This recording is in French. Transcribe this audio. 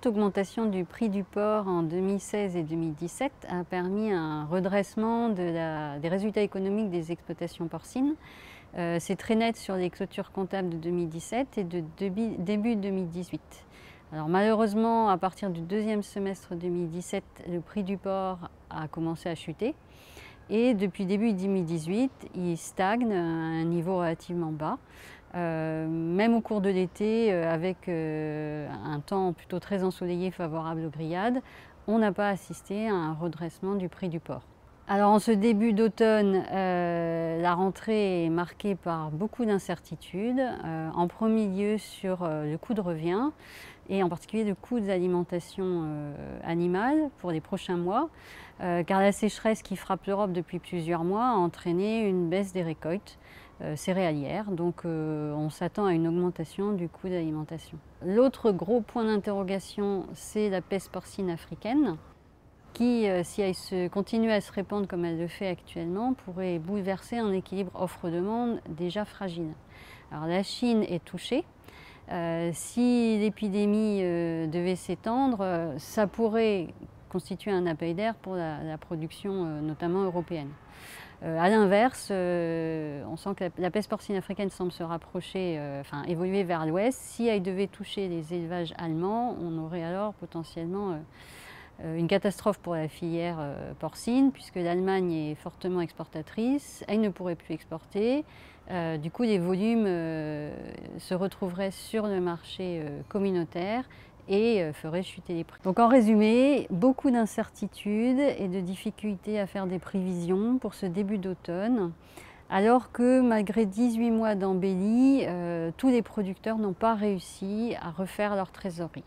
forte augmentation du prix du porc en 2016 et 2017 a permis un redressement des résultats économiques des exploitations porcines. C'est très net sur les clôtures comptables de 2017 et de début 2018. Alors malheureusement, à partir du deuxième semestre 2017, le prix du porc a commencé à chuter. Et depuis début 2018, il stagne à un niveau relativement bas. Même au cours de l'été, avec un temps plutôt très ensoleillé favorable aux grillades, on n'a pas assisté à un redressement du prix du porc. Alors en ce début d'automne, la rentrée est marquée par beaucoup d'incertitudes. En premier lieu sur le coût de revient et en particulier le coût de l'alimentation animale pour les prochains mois, car la sécheresse qui frappe l'Europe depuis plusieurs mois a entraîné une baisse des récoltes céréalières, donc on s'attend à une augmentation du coût de l'alimentation. L'autre gros point d'interrogation, c'est la peste porcine africaine, qui, si elle continue à se répandre comme elle le fait actuellement, pourrait bouleverser un équilibre offre-demande déjà fragile. Alors la Chine est touchée. Si l'épidémie devait s'étendre, ça pourrait constituer un appel d'air pour la production, notamment européenne. À l'inverse, on sent que la peste porcine africaine semble se rapprocher, évoluer vers l'ouest. Si elle devait toucher les élevages allemands, on aurait alors potentiellement une catastrophe pour la filière porcine, puisque l'Allemagne est fortement exportatrice, elle ne pourrait plus exporter. Du coup, les volumes se retrouveraient sur le marché communautaire et ferait chuter les prix. Donc en résumé, beaucoup d'incertitudes et de difficultés à faire des prévisions pour ce début d'automne, alors que malgré 18 mois d'embellie, tous les producteurs n'ont pas réussi à refaire leur trésorerie.